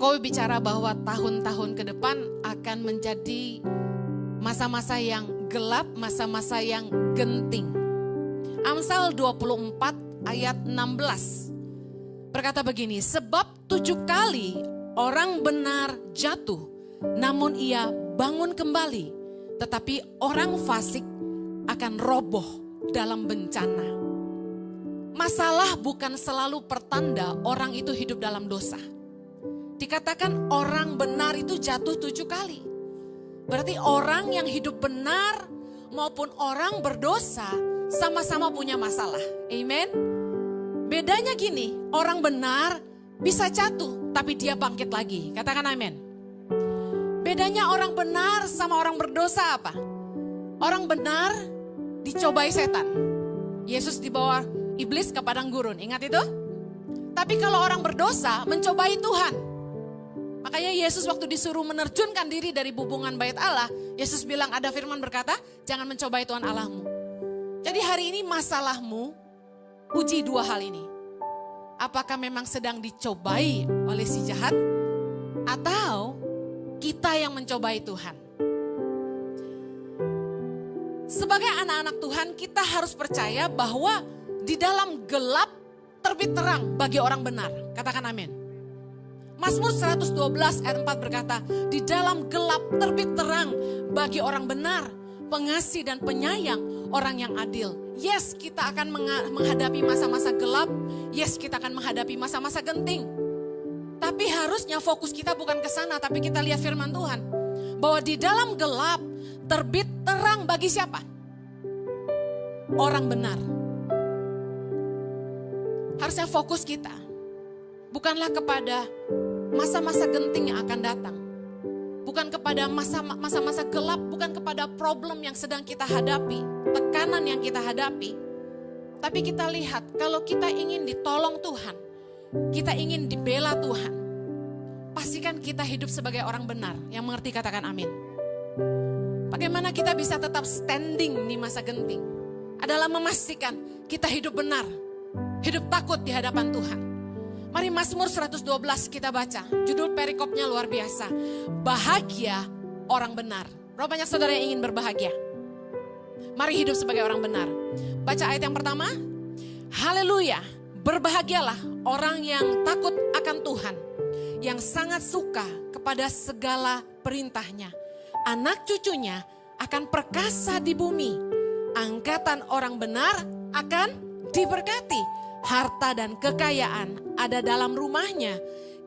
Jokowi bicara bahwa tahun-tahun ke depan akan menjadi masa-masa yang gelap, masa-masa yang genting. Amsal 24 ayat 16 berkata begini, sebab 7 kali orang benar jatuh, namun ia bangun kembali, tetapi orang fasik akan roboh dalam bencana. Masalah bukan selalu pertanda orang itu hidup dalam dosa. Dikatakan orang benar itu jatuh 7 kali. Berarti orang yang hidup benar maupun orang berdosa sama-sama punya masalah. Amen. Bedanya gini, orang benar bisa jatuh tapi dia bangkit lagi. Katakan amin. Bedanya orang benar sama orang berdosa apa? Orang benar dicobai setan. Yesus dibawa iblis ke padang gurun, ingat itu? Tapi kalau orang berdosa mencobai Tuhan. Makanya Yesus waktu disuruh menerjunkan diri dari bubungan bait Allah, Yesus bilang, ada firman berkata, jangan mencobai Tuhan Allahmu. Jadi hari ini masalahmu, uji 2 hal ini. Apakah memang sedang dicobai oleh si jahat, atau kita yang mencobai Tuhan? Sebagai anak-anak Tuhan, kita harus percaya bahwa di dalam gelap terbit terang bagi orang benar. Katakan amin. Mazmur 112 ayat 4 berkata, di dalam gelap terbit terang bagi orang benar, pengasih dan penyayang, orang yang adil. Yes, kita akan menghadapi masa-masa gelap. Yes, kita akan menghadapi masa-masa genting. Tapi harusnya fokus kita bukan ke sana, tapi kita lihat firman Tuhan. Bahwa di dalam gelap terbit terang bagi siapa? Orang benar. Harusnya fokus kita bukanlah kepada masa-masa genting yang akan datang. Bukan kepada masa-masa gelap, bukan kepada problem yang sedang kita hadapi, tekanan yang kita hadapi. Tapi kita lihat, kalau kita ingin ditolong Tuhan, kita ingin dibela Tuhan, pastikan kita hidup sebagai orang benar yang mengerti, katakan amin. Bagaimana kita bisa tetap standing di masa genting? Adalah memastikan kita hidup benar, hidup takut di hadapan Tuhan. Mari Mazmur 112 kita baca. Judul perikopnya luar biasa. Bahagia orang benar. Berapa banyak saudara yang ingin berbahagia? Mari hidup sebagai orang benar. Baca ayat yang pertama. Haleluya. Berbahagialah orang yang takut akan Tuhan, yang sangat suka kepada segala perintahnya. Anak cucunya akan perkasa di bumi. Angkatan orang benar akan diberkati. Harta dan kekayaan ada dalam rumahnya,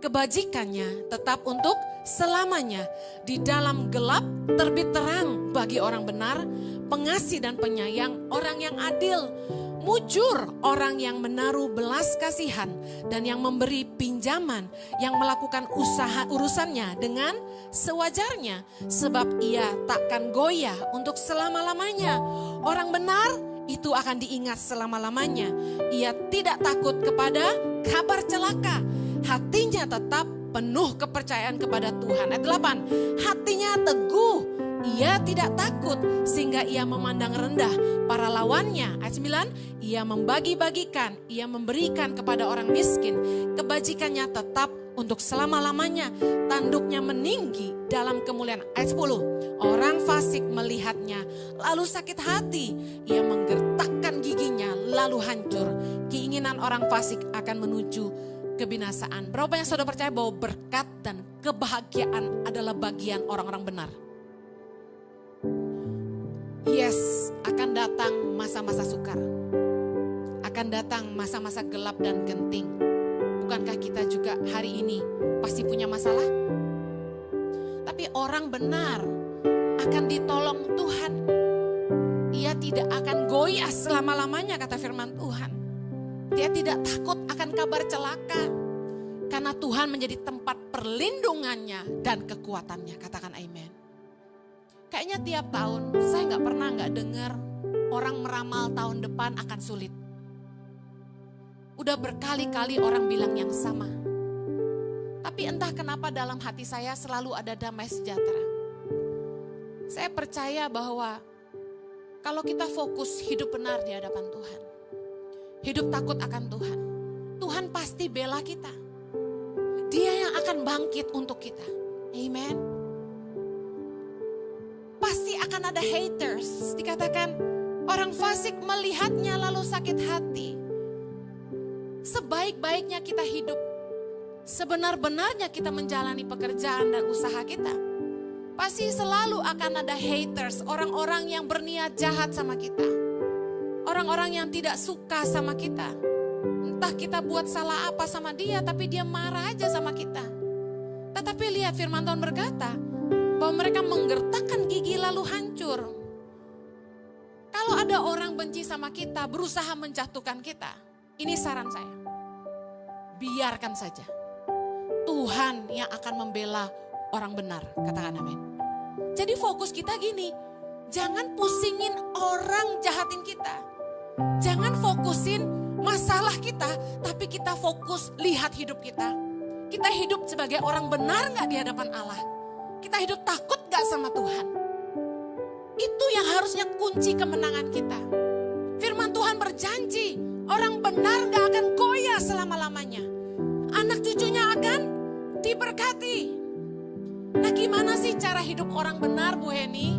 kebajikannya tetap untuk selamanya. Di dalam gelap terbit terang bagi orang benar, pengasih dan penyayang orang yang adil. Mujur orang yang menaruh belas kasihan dan yang memberi pinjaman, yang melakukan usaha urusannya dengan sewajarnya, sebab ia takkan goyah untuk selama-lamanya. Orang benar itu akan diingat selama-lamanya. Ia tidak takut kepada kabar celaka. Hatinya tetap penuh kepercayaan kepada Tuhan. Ayat 8, hatinya teguh. Ia tidak takut sehingga ia memandang rendah para lawannya. Ayat 9, ia membagi-bagikan, ia memberikan kepada orang miskin. Kebajikannya tetap untuk selama-lamanya. Tanduknya meninggi dalam kemuliaan. Ayat 10, orang fasik melihatnya lalu sakit hati. Ia menggertakkan giginya lalu hancur. Keinginan orang fasik akan menuju kebinasaan. Berapa yang saudara percaya bahwa berkat dan kebahagiaan adalah bagian orang-orang benar? Yes, akan datang masa-masa sukar. Akan datang masa-masa gelap dan genting. Bukankah kita juga hari ini pasti punya masalah? Tapi orang benar akan ditolong Tuhan. Ia tidak akan goyah selama-lamanya, kata firman Tuhan. Dia tidak takut akan kabar celaka. Karena Tuhan menjadi tempat perlindungannya dan kekuatannya. Katakan amin. Kayaknya tiap tahun saya nggak dengar orang meramal tahun depan akan sulit. Udah berkali-kali orang bilang yang sama. Tapi entah kenapa dalam hati saya selalu ada damai sejahtera. Saya percaya bahwa kalau kita fokus hidup benar di hadapan Tuhan, hidup takut akan Tuhan, Tuhan pasti bela kita. Dia yang akan bangkit untuk kita. Amen. Pasti akan ada haters. Dikatakan orang fasik melihatnya lalu sakit hati. Sebaik-baiknya kita hidup, sebenar-benarnya kita menjalani pekerjaan dan usaha kita, pasti selalu akan ada haters, orang-orang yang berniat jahat sama kita. Orang-orang yang tidak suka sama kita. Entah kita buat salah apa sama dia, tapi dia marah aja sama kita. Tetapi lihat firman Tuhan berkata, bahwa mereka menggertakkan gigi lalu hancur. Kalau ada orang benci sama kita, berusaha menjatuhkan kita, ini saran saya, biarkan saja. Tuhan yang akan membela orang benar, katakan amin. Jadi fokus kita gini, jangan pusingin orang jahatin kita. Jangan fokusin masalah kita, tapi kita fokus lihat hidup kita. Kita hidup sebagai orang benar gak di hadapan Allah? Kita hidup takut gak sama Tuhan? Itu yang harusnya kunci kemenangan kita. Firman Tuhan berjanji, orang benar gak akan goyah selama-lamanya. Anak cucunya akan diberkati. Nah gimana sih cara hidup orang benar, Bu Heni?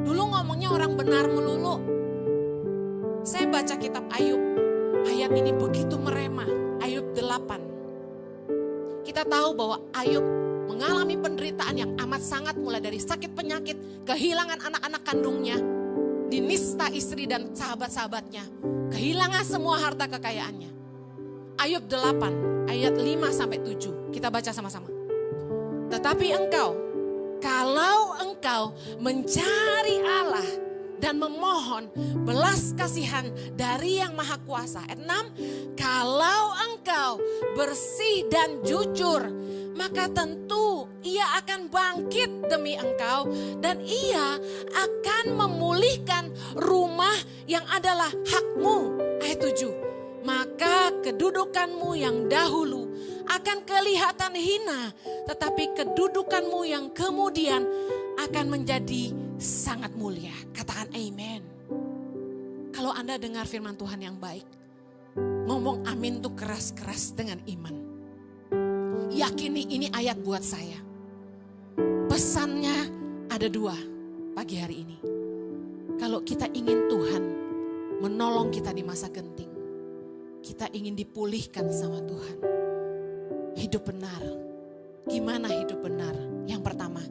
Dulu ngomongnya orang benar melulu. Saya baca kitab Ayub, ayat ini begitu merema. Ayub 8. Kita tahu bahwa Ayub mengalami penderitaan yang amat sangat, mulai dari sakit penyakit, kehilangan anak-anak kandungnya, dinista istri dan sahabat-sahabatnya, kehilangan semua harta kekayaannya. Ayub 8 ayat 5-7 kita baca sama-sama. Tetapi engkau, kalau engkau mencari Allah dan memohon belas kasihan dari yang maha kuasa. Ayat 6, kalau engkau bersih dan jujur, maka tentu ia akan bangkit demi engkau dan ia akan memulihkan rumah yang adalah hakmu. Ayat 7, maka kedudukanmu yang dahulu akan kelihatan hina, tetapi kedudukanmu yang kemudian akan menjadi sangat mulia. Katakan amen. Kalau Anda dengar firman Tuhan yang baik, ngomong amin tuh keras-keras dengan iman. Yakini ini ayat buat saya. Pesannya ada 2 pagi hari ini. Kalau kita ingin Tuhan menolong kita di masa genting, kita ingin dipulihkan sama Tuhan. Hidup benar. Gimana hidup benar? Yang pertama,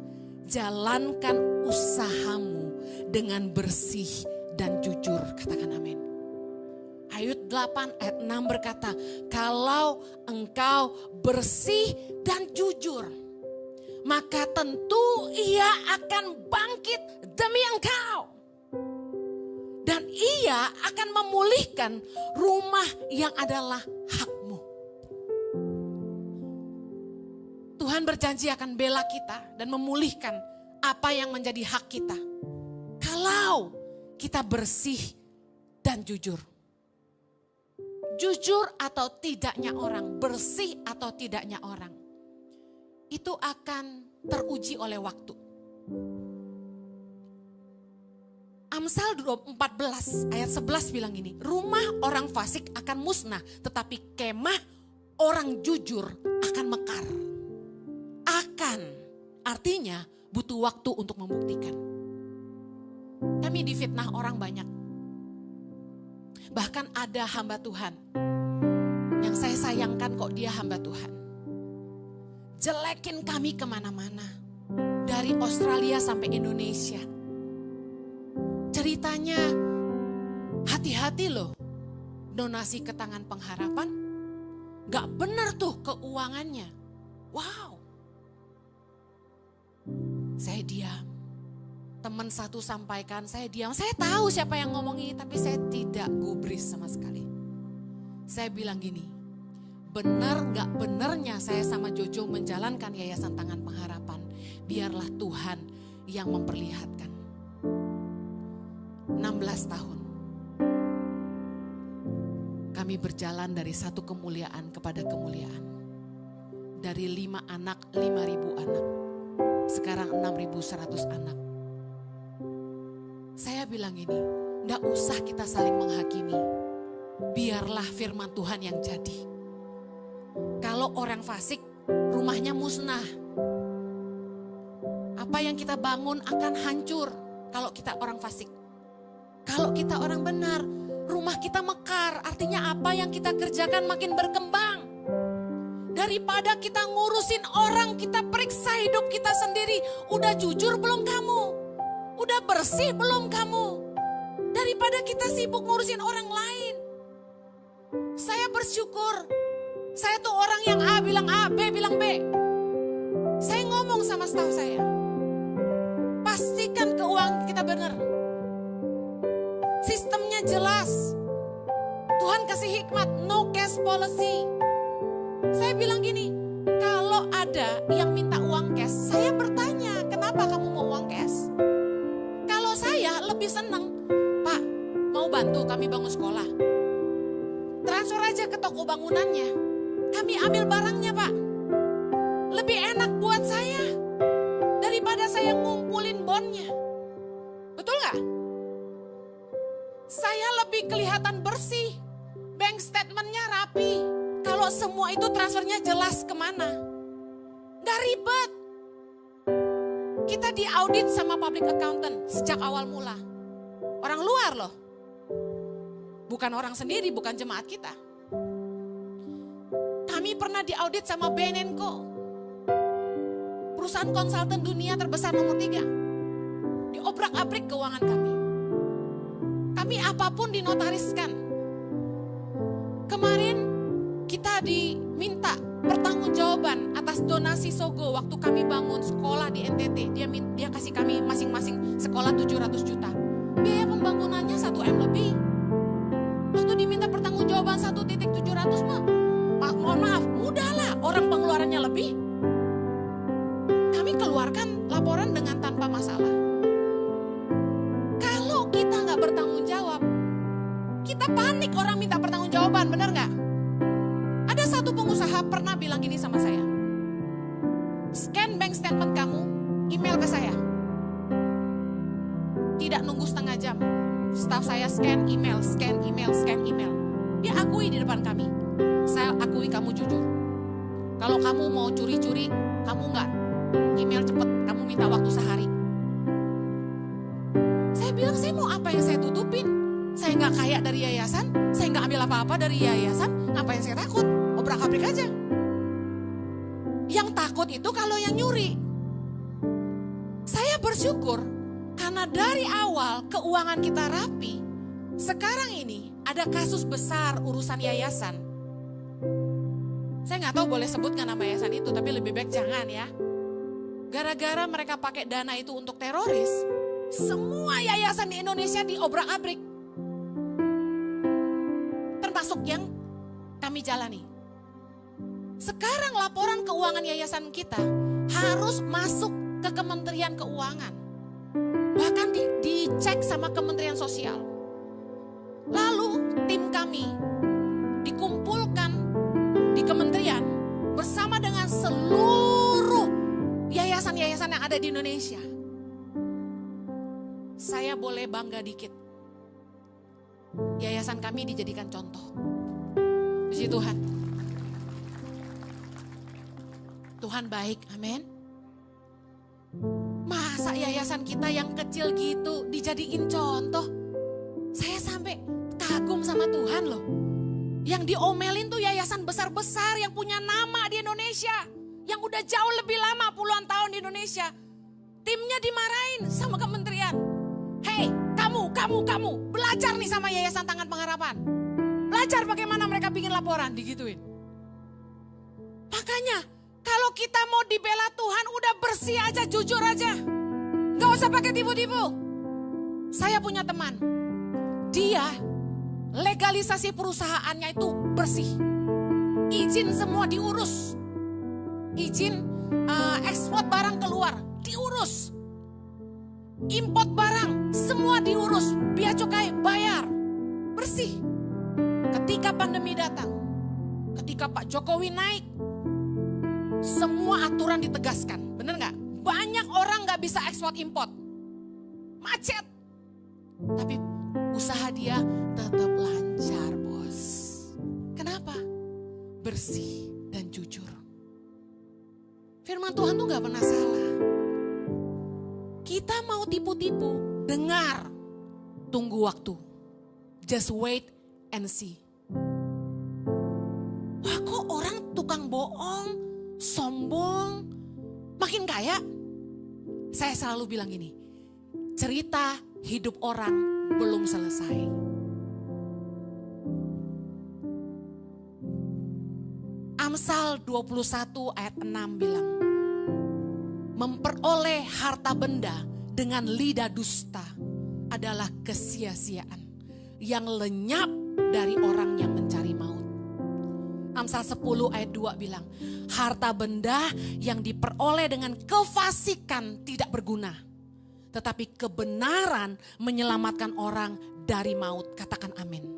jalankan usahamu dengan bersih dan jujur. Katakan amin. Ayat 8 ayat 6 berkata, kalau engkau bersih dan jujur, maka tentu ia akan bangkit demi engkau. Dan ia akan memulihkan rumah yang adalah hakmu. Tuhan berjanji akan bela kita dan memulihkan apa yang menjadi hak kita. Kalau kita bersih dan jujur. Jujur atau tidaknya orang, bersih atau tidaknya orang, itu akan teruji oleh waktu. Amsal 14 ayat 11 bilang ini, rumah orang fasik akan musnah, tetapi kemah orang jujur akan mekar. Akan, artinya butuh waktu untuk membuktikan. Kami difitnah orang banyak. Bahkan ada hamba Tuhan yang saya sayangkan kok dia hamba Tuhan. Jelekin kami kemana-mana. Dari Australia sampai Indonesia. Ceritanya hati-hati loh. Donasi ke Tangan Pengharapan. Gak bener tuh keuangannya. Wow. Saya diam. Teman satu sampaikan, saya diam. Saya tahu siapa yang ngomong ini, tapi saya tidak gubris sama sekali. Saya bilang gini, benar gak benernya saya sama Jojo menjalankan Yayasan Tangan Pengharapan, biarlah Tuhan yang memperlihatkan. 16 tahun. Kami berjalan dari satu kemuliaan kepada kemuliaan. Dari 5 anak, 5.000 anak. Sekarang 6.100 anak. Saya bilang ini, gak usah kita saling menghakimi. Biarlah firman Tuhan yang jadi. Kalau orang fasik rumahnya musnah. Apa yang kita bangun akan hancur kalau kita orang fasik. Kalau kita orang benar, rumah kita mekar. Artinya apa yang kita kerjakan makin berkembang. Daripada kita ngurusin orang, kita periksa hidup kita sendiri. Udah jujur belum kamu? Udah bersih belum kamu? Daripada kita sibuk ngurusin orang lain. Saya bersyukur. Saya tuh orang yang A bilang A, B bilang B. Saya ngomong sama staf saya. Pastikan keuangan kita benar. Sistemnya jelas. Tuhan kasih hikmat, no cash policy. Saya bilang gini, kalau ada yang minta uang cash, saya bertanya, kenapa kamu mau uang cash? Kalau saya lebih senang, Pak, mau bantu kami bangun sekolah. Transfer aja ke toko bangunannya. Kami ambil barangnya, Pak. Lebih enak buat saya daripada saya ngumpulin bonnya. Betul gak? Saya lebih kelihatan bersih. Bank statementnya rapi. Kalau semua itu transfernya jelas kemana. Gak ribet. Kita diaudit sama public accountant sejak awal mula. Orang luar loh. Bukan orang sendiri, bukan jemaat kita. Kami pernah diaudit sama Benenco. Perusahaan konsultan dunia terbesar nomor 3. Diobrak-abrik keuangan kami. Kami apapun dinotariskan. Kemarin kita diminta pertanggungjawaban atas donasi Sogo waktu kami bangun sekolah di NTT. Dia kasih kami masing-masing sekolah 700 juta. Biaya pembangunannya 1M lebih. Waktu diminta pertanggungjawaban 1.700 mah, mohon maaf, mudahlah orang pengeluarannya lebih. Kami keluarkan laporan dengan tanpa masalah. Kalau kita nggak bertanggung jawab, kita panik orang minta pertanggungjawaban, benar nggak? Ada satu pengusaha pernah bilang gini sama saya, scan bank statement kamu, email ke saya. Tidak nunggu setengah jam. Staff saya scan email. Dia akui di depan kami. Saya akui kamu jujur. Kalau kamu mau curi-curi, kamu nggak email cepet, kamu minta waktu sehari. Saya bilang, saya mau apa yang saya tutupin? Saya nggak kaya dari yayasan, saya nggak ambil apa-apa dari yayasan, ngapain saya takut? Obrak-abrik aja. Yang takut itu kalau yang nyuri. Saya bersyukur karena dari awal keuangan kita rapi. Sekarang ini ada kasus besar urusan yayasan. Saya nggak tahu boleh sebut nggak nama yayasan itu, tapi lebih baik jangan ya. Gara-gara mereka pakai dana itu untuk teroris, semua yayasan di Indonesia diobrak-abrik. Termasuk yang kami jalani. Sekarang laporan keuangan yayasan kita harus masuk ke Kementerian Keuangan. Bahkan dicek sama Kementerian Sosial. Lalu tim kami dikumpulkan di kementerian bersama dengan seluruh yayasan-yayasan yang ada di Indonesia. Saya boleh bangga dikit. Yayasan kami dijadikan contoh. Puji Tuhan. Tuhan baik, amin. Masa yayasan kita yang kecil gitu dijadiin contoh? Saya sampai kagum sama Tuhan loh. Yang diomelin tuh yayasan besar-besar yang punya nama di Indonesia. Yang udah jauh lebih lama puluhan tahun di Indonesia. Timnya dimarahin sama kementerian. Hei, kamu belajar nih sama Yayasan Tangan Pengharapan. Belajar bagaimana mereka bikin laporan, digituin. Makanya kalau kita mau dibela Tuhan udah bersih aja, jujur aja. Gak usah pakai tipu-tipu. Saya punya teman. Dia legalisasi perusahaannya itu bersih. Izin semua diurus. Izin ekspor barang keluar diurus. Import barang semua diurus. Bea cukai bayar. Bersih. Ketika pandemi datang, ketika Pak Jokowi naik, semua aturan ditegaskan. Bener gak? Banyak orang gak bisa ekspor import. Macet. Tapi usaha dia tetap lancar, bos. Kenapa? Bersih dan jujur. firman Tuhan tuh gak pernah salah. Kita mau tipu-tipu, dengar, tunggu waktu. Just wait and see. Wah, kok orang tukang bohong, sombong, makin kaya? Saya selalu bilang gini, cerita hidup orang belum selesai. Amsal 21 ayat 6 bilang, memperoleh harta benda dengan lidah dusta adalah kesia-siaan yang lenyap dari orang yang mencari maut. Amsal 10 ayat 2 bilang, harta benda yang diperoleh dengan kefasikan tidak berguna, tetapi kebenaran menyelamatkan orang dari maut. Katakan amin.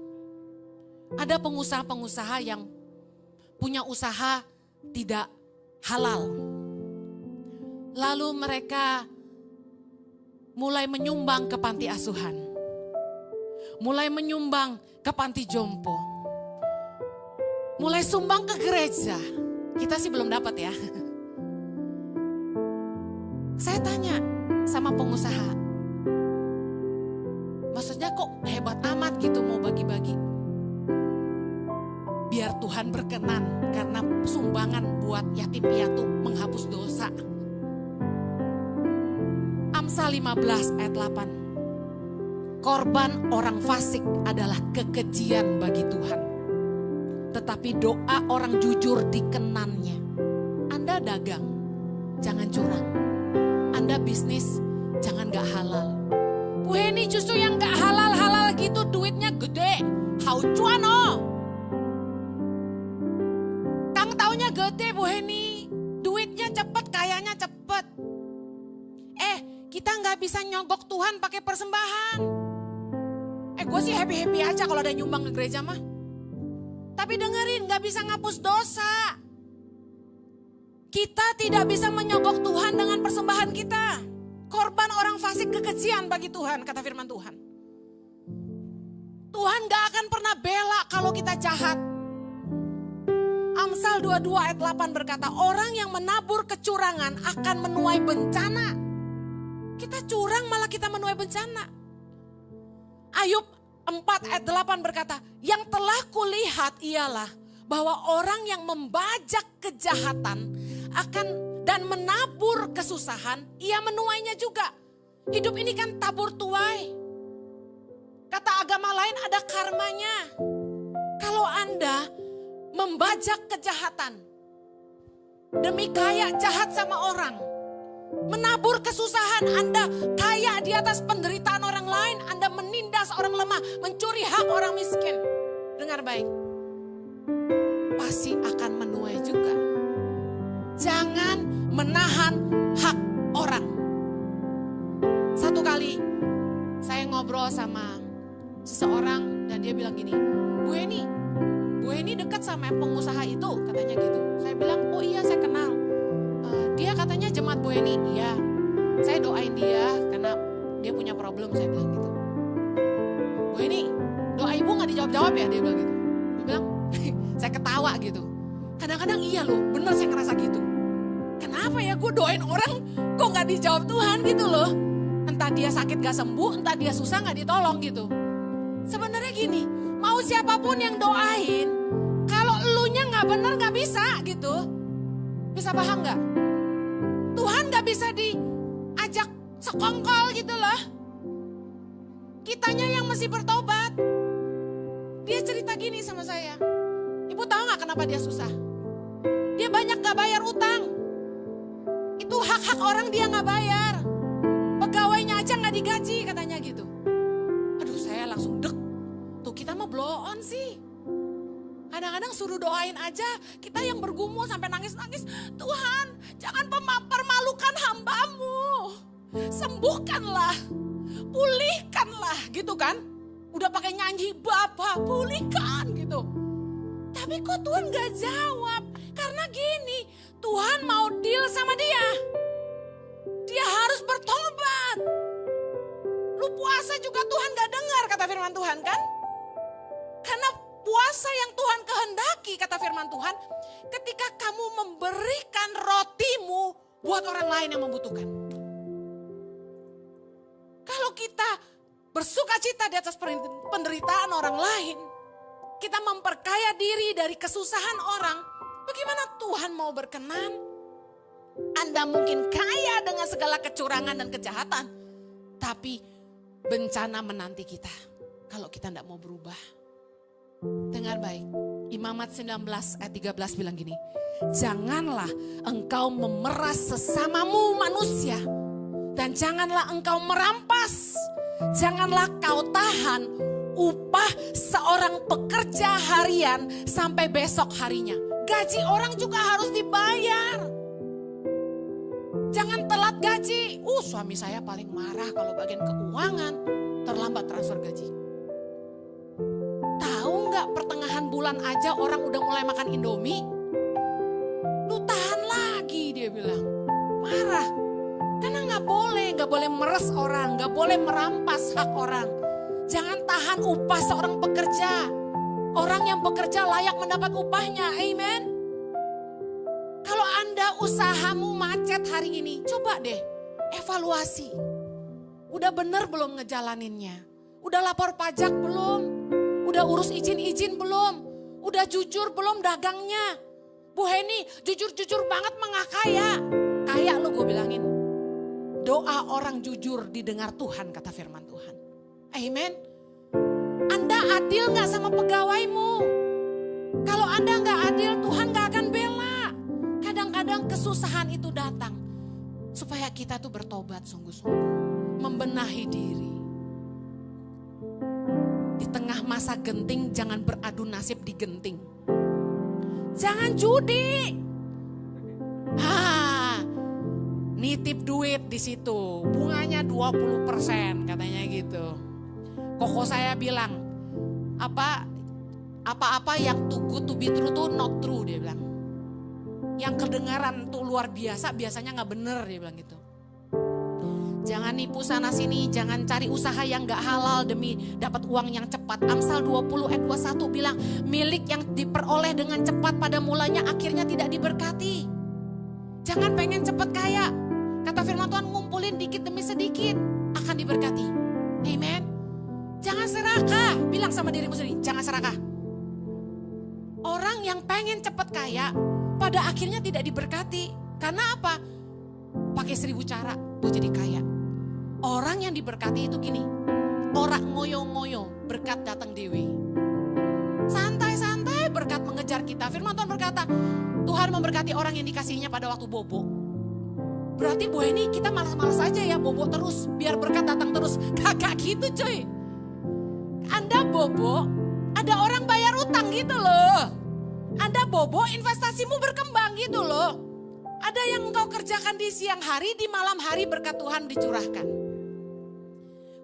Ada pengusaha-pengusaha yang punya usaha tidak halal. Lalu mereka mulai menyumbang ke panti asuhan. Mulai menyumbang ke panti jompo. Mulai sumbang ke gereja. Kita sih belum dapat ya. Saya tanya sama pengusaha. Maksudnya kok hebat amat gitu mau bagi-bagi. Biar Tuhan berkenan karena sumbangan buat yatim piatu menghapus dosa. Amsal 15 ayat 8. Korban orang fasik adalah kekejian bagi Tuhan. Tetapi doa orang jujur dikenannya. Anda dagang, jangan curang. Anda bisnis, jangan gak halal. Bu Heni justru yang gak halal-halal gitu duitnya gede. Hau cuan oh. Kang taunya gede Bu Heni. Duitnya cepet, kayaknya cepet. Kita gak bisa nyogok Tuhan pakai persembahan. Gue sih happy-happy aja kalau ada nyumbang ke gereja mah. Tapi dengerin, gak bisa ngapus dosa. Kita tidak bisa menyogok Tuhan dengan persembahan kita. Korban orang fasik kekejian bagi Tuhan, kata firman Tuhan. Tuhan gak akan pernah bela kalau kita jahat. Amsal 22 ayat 8 berkata, orang yang menabur kecurangan akan menuai bencana. Kita curang malah kita menuai bencana. Ayub 4 ayat 8 berkata, yang telah kulihat ialah bahwa orang yang membajak kejahatan akan dan menabur kesusahan, ia menuainya juga. Hidup ini kan tabur tuai. Kata agama lain ada karmanya. Kalau Anda membajak kejahatan, demi kaya jahat sama orang, menabur kesusahan, Anda kaya di atas penderitaan orang lain, Anda menindas orang lemah, mencuri hak orang miskin. Dengar baik, pasti akan menuai juga. Jangan menahan hak orang. Satu kali saya ngobrol sama seseorang dan dia bilang gini, Bu Eni dekat sama pengusaha itu, katanya gitu. Saya bilang, oh iya saya kenal. Dia katanya jemaat Bu Eni, iya. Saya doain dia karena dia punya problem, saya bilang gitu. Bu Eni, doa ibu gak dijawab-jawab ya? Dia bilang gitu. Dia bilang, saya ketawa gitu. Kadang-kadang iya loh, bener saya ngerasa gitu. Kenapa ya gue doain orang kok gak dijawab Tuhan gitu loh. Entah dia sakit gak sembuh, entah dia susah gak ditolong gitu. Sebenarnya gini, mau siapapun yang doain, kalau elunya gak bener gak bisa gitu. Bisa paham gak? Tuhan gak bisa diajak sekongkol gitu loh. Kitanya yang mesti bertobat. Dia cerita gini sama saya. Ibu tahu gak kenapa dia susah? Dia banyak gak bayar utang. Itu hak-hak orang dia gak bayar. Pegawainya aja gak digaji katanya gitu. Aduh saya langsung dek. Tuh kita mau blow on sih. Kadang-kadang suruh doain aja, kita yang bergumul sampai nangis-nangis. Tuhan, jangan permalukan hambamu. Sembuhkanlah, pulihkanlah gitu kan. Udah pakai nyanyi, Bapa pulihkan gitu. Tapi kok Tuhan gak jawab? Karena gini, Tuhan mau deal sama dia. Dia harus bertobat. Lu puasa juga Tuhan gak dengar kata firman Tuhan kan. Karena Puasa yang Tuhan kehendaki, kata firman Tuhan, ketika kamu memberikan rotimu buat orang lain yang membutuhkan. Kalau kita bersuka cita di atas penderitaan orang lain, kita memperkaya diri dari kesusahan orang, bagaimana Tuhan mau berkenan? Anda mungkin kaya dengan segala kecurangan dan kejahatan, tapi bencana menanti kita kalau kita tidak mau berubah. Dengar baik, Imamat 19 ayat 13 bilang gini, janganlah engkau memeras sesamamu manusia, dan janganlah engkau merampas, janganlah kau tahan upah seorang pekerja harian sampai besok harinya. Gaji orang juga harus dibayar. Jangan telat gaji. Suami saya paling marah kalau bagian keuangan terlambat transfer gaji. Tahu nggak, pertengahan bulan aja orang udah mulai makan Indomie. Lu tahan lagi, dia bilang. Marah. Karena nggak boleh meres orang, nggak boleh merampas hak orang. Jangan tahan upah seorang pekerja. Orang yang bekerja layak mendapat upahnya, amen. Kalau Anda usahamu macet hari ini, coba deh evaluasi. Udah bener belum ngejalaninnya? Udah lapor pajak belum? Udah urus izin-izin belum? Udah jujur belum dagangnya? Bu Heni jujur-jujur banget mengakaya. Kaya lo gue bilangin. Doa orang jujur didengar Tuhan, kata firman Tuhan. Amen. Anda adil gak sama pegawaimu? Kalau Anda gak adil, Tuhan gak akan bela. Kadang-kadang kesusahan itu datang supaya kita tuh bertobat sungguh-sungguh. Membenahi diri. Di tengah masa genting jangan beradu nasib di genting. Jangan judi. Nitip duit di situ, bunganya 20% katanya gitu. Koko saya bilang, apa-apa yang too good to be true tuh not true, dia bilang. Yang kedengaran tuh luar biasa, biasanya gak bener, dia bilang gitu. Jangan nipu sana sini, jangan cari usaha yang gak halal demi dapat uang yang cepat. Amsal 20 ayat 21 bilang, milik yang diperoleh dengan cepat pada mulanya akhirnya tidak diberkati. Jangan pengen cepat kaya. Kata firman Tuhan, ngumpulin dikit demi sedikit akan diberkati. Amen. Jangan serakah, bilang sama dirimu sendiri, jangan serakah. Orang yang pengen cepat kaya, pada akhirnya tidak diberkati. Karena apa? Pakai 1000 cara buat jadi kaya. Orang yang diberkati itu gini, orang ngoyo-ngoyo, berkat datang dewi. Santai-santai berkat mengejar kita. Firman Tuhan berkata, Tuhan memberkati orang yang dikasihinya pada waktu bobo. Berarti Bu Heni kita malas-malas aja ya bobo terus, biar berkat datang terus. Kagak gitu cuy. Anda bobo, ada orang bayar utang gitu loh. Anda bobo, investasimu berkembang gitu loh. Ada yang engkau kerjakan di siang hari, di malam hari berkat Tuhan dicurahkan.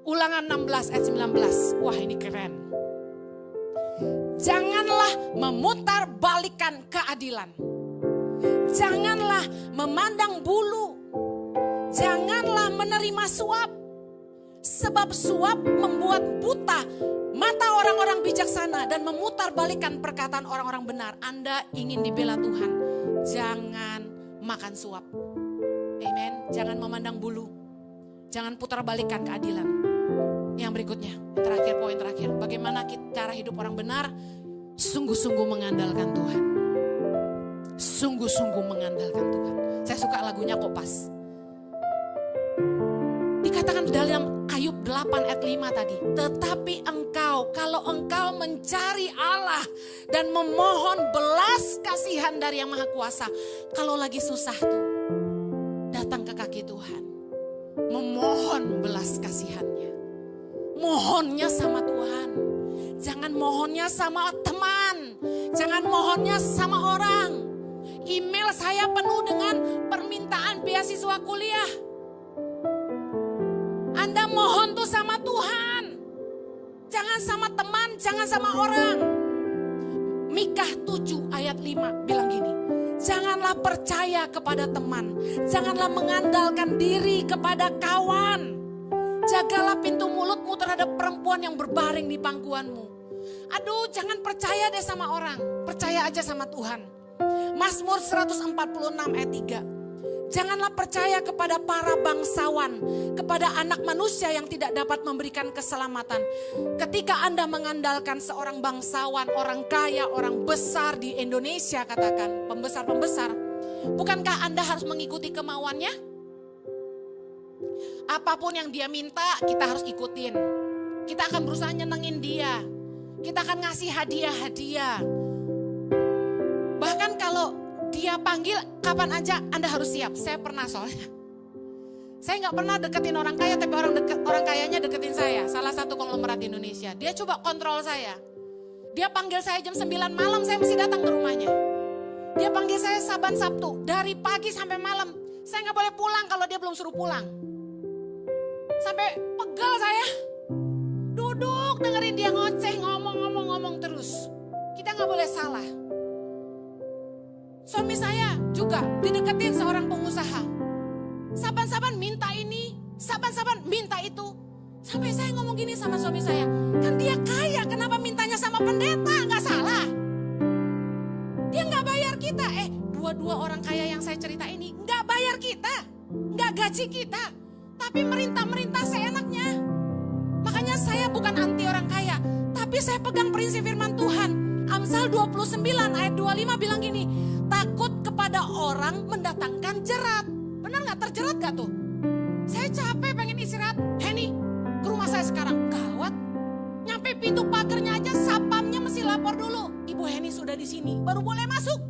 Ulangan 16 ayat 19, wah ini keren. Janganlah memutar balikan keadilan. Janganlah memandang bulu. Janganlah menerima suap. Sebab suap membuat buta mata orang-orang bijaksana dan memutar balikan perkataan orang-orang benar. Anda ingin dibela Tuhan, jangan makan suap. Amen. Jangan memandang bulu. Jangan putar balikan keadilan. Yang berikutnya, terakhir, poin terakhir. Bagaimana cara hidup orang benar? Sungguh-sungguh mengandalkan Tuhan. Sungguh-sungguh mengandalkan Tuhan. Saya suka lagunya kok pas. Dikatakan dalam Ayub 8 ayat 5 tadi. Tetapi engkau, kalau engkau mencari Allah dan memohon belas kasihan dari Yang Maha Kuasa. Kalau lagi susah tuh, datang ke kaki Tuhan. Memohon belas kasihannya. Mohonnya sama Tuhan. Jangan mohonnya sama teman. Jangan mohonnya sama orang. Email saya penuh dengan permintaan beasiswa kuliah. Anda mohon tuh sama Tuhan. Jangan sama teman, jangan sama orang. Mikah 7 ayat 5 bilang gini. Janganlah percaya kepada teman. Janganlah mengandalkan diri kepada kawan. Jagalah pintu mulutmu terhadap perempuan yang berbaring di pangkuanmu. Aduh, jangan percaya deh sama orang, percaya aja sama Tuhan. Mazmur 146 ayat 3. Janganlah percaya kepada para bangsawan, kepada anak manusia yang tidak dapat memberikan keselamatan. Ketika Anda mengandalkan seorang bangsawan, orang kaya, orang besar di Indonesia katakan, pembesar-pembesar, bukankah Anda harus mengikuti kemauannya? Apapun yang dia minta, kita harus ikutin. Kita akan berusaha nyenengin dia. Kita akan ngasih hadiah-hadiah. Bahkan kalau dia panggil kapan aja Anda harus siap. Saya pernah soalnya. Saya gak pernah deketin orang kaya, tapi orang kayanya deketin saya. Salah satu konglomerat di Indonesia. Dia coba kontrol saya. Dia panggil saya jam 9 malam, saya mesti datang ke rumahnya. Dia panggil saya Saban Sabtu, dari pagi sampai malam. Saya gak boleh pulang kalau dia belum suruh pulang. Sampai pegel saya. Duduk dengerin dia ngoceh, ngomong terus. Kita gak boleh salah. Suami saya juga dideketin seorang pengusaha. Saban-saban minta ini, saban-saban minta itu. Sampai saya ngomong gini sama suami saya. Kan dia kaya, kenapa mintanya sama pendeta? Gak salah. Dia gak bayar kita. Dua-dua orang kaya yang saya cerita ini gak bayar kita. Gak gaji kita. Tapi merintah-merintah seenaknya. Makanya saya bukan anti orang kaya. Tapi saya pegang prinsip firman Tuhan. Amsal 29 ayat 25 bilang gini, takut kepada orang mendatangkan jerat. Benar gak, terjerat gak tuh? Saya capek pengen istirahat. Henny, ke rumah saya sekarang. Gawat. Nyampe pintu pagarnya aja sapamnya mesti lapor dulu. Ibu Henny sudah di sini, baru boleh masuk.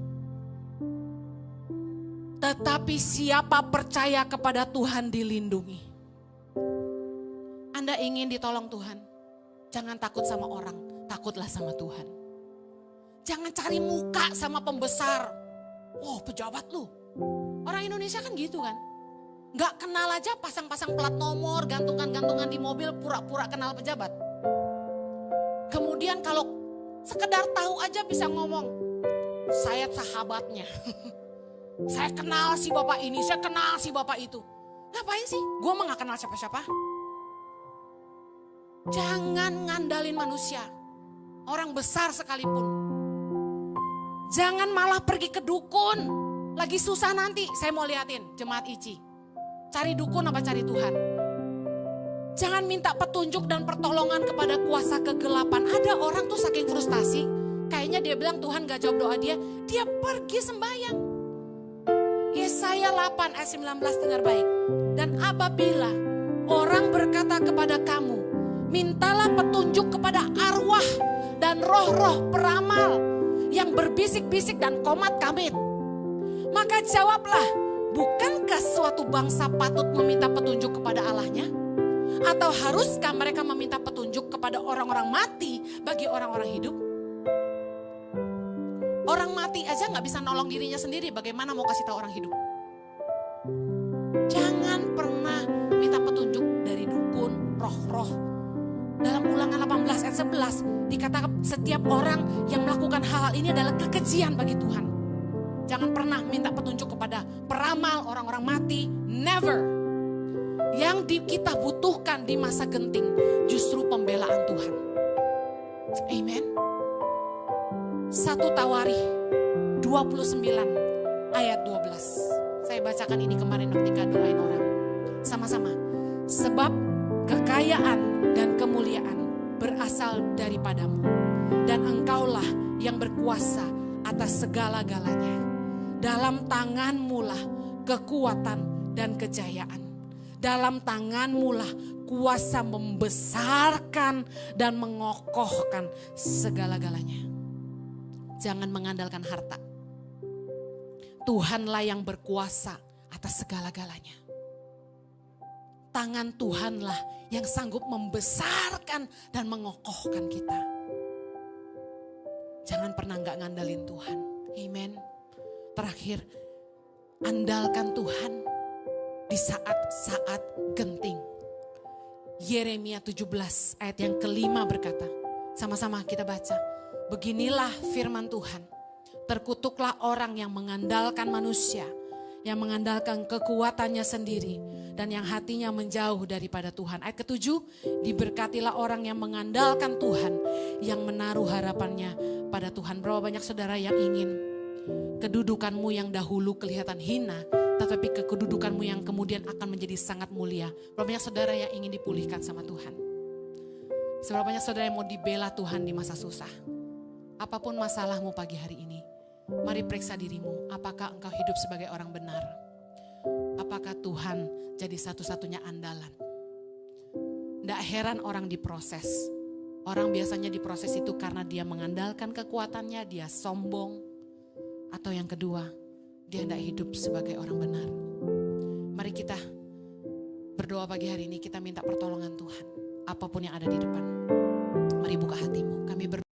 Tetapi siapa percaya kepada Tuhan dilindungi. Anda ingin ditolong Tuhan? Jangan takut sama orang, takutlah sama Tuhan. Jangan cari muka sama pembesar. Oh, pejabat lu. Orang Indonesia kan gitu kan. Gak kenal aja pasang-pasang plat nomor, gantungan-gantungan di mobil, pura-pura kenal pejabat. Kemudian kalau sekedar tahu aja bisa ngomong, saya sahabatnya. Saya kenal si bapak ini, saya kenal si bapak itu. Ngapain sih? Gue mah gak kenal siapa-siapa. Jangan ngandalin manusia. Orang besar sekalipun. Jangan malah pergi ke dukun. Lagi susah nanti, saya mau liatin jemaat ICI. Cari dukun apa cari Tuhan? Jangan minta petunjuk dan pertolongan kepada kuasa kegelapan. Ada orang tuh saking frustasi, kayaknya dia bilang Tuhan gak jawab doa dia pergi sembahyang. Yesaya 8 ayat 19 dengar baik. Dan apabila orang berkata kepada kamu, mintalah petunjuk kepada arwah dan roh-roh peramal yang berbisik-bisik dan komat kamit. Maka jawablah, bukankah suatu bangsa patut meminta petunjuk kepada Allahnya? Atau haruskah mereka meminta petunjuk kepada orang-orang mati bagi orang-orang hidup? Orang mati aja gak bisa nolong dirinya sendiri, bagaimana mau kasih tahu orang hidup? Jangan pernah minta petunjuk dari dukun, roh-roh. Dalam Ulangan 18 ayat 11 dikatakan setiap orang yang melakukan hal-hal ini adalah kekejian bagi Tuhan. Jangan pernah minta petunjuk kepada peramal, orang-orang mati. Never. Yang kita butuhkan di masa genting justru pembelaan Tuhan. Amen. 1 Tawarikh 29 ayat 12. Saya bacakan ini kemarin ketika doain orang. Sama-sama. Sebab kekayaan dan kemuliaan berasal daripadamu. Dan engkaulah yang berkuasa atas segala-galanya. Dalam tanganmulah kekuatan dan kejayaan. Dalam tanganmulah kuasa membesarkan dan mengokohkan segala-galanya. Jangan mengandalkan harta. Tuhanlah yang berkuasa atas segala-galanya. Tangan Tuhanlah yang sanggup membesarkan dan mengokohkan kita. Jangan pernah gak ngandalin Tuhan. Amen. Terakhir, andalkan Tuhan di saat-saat genting. Yeremia 17 ayat yang kelima berkata, sama-sama kita baca. Beginilah firman Tuhan, terkutuklah orang yang mengandalkan manusia, yang mengandalkan kekuatannya sendiri, dan yang hatinya menjauh daripada Tuhan. Ayat ke-7, diberkatilah orang yang mengandalkan Tuhan, yang menaruh harapannya pada Tuhan. Berapa banyak saudara yang ingin kedudukanmu yang dahulu kelihatan hina, tetapi kedudukanmu yang kemudian akan menjadi sangat mulia. Berapa banyak saudara yang ingin dipulihkan sama Tuhan? Seberapa banyak saudara yang mau dibela Tuhan di masa susah? Apapun masalahmu pagi hari ini, mari periksa dirimu, apakah engkau hidup sebagai orang benar? Apakah Tuhan jadi satu-satunya andalan? Tidak heran orang diproses. Orang biasanya diproses itu karena dia mengandalkan kekuatannya, dia sombong. Atau yang kedua, dia tidak hidup sebagai orang benar. Mari kita berdoa pagi hari ini, kita minta pertolongan Tuhan. Apapun yang ada di depan, mari buka hatimu. Kami berdoa.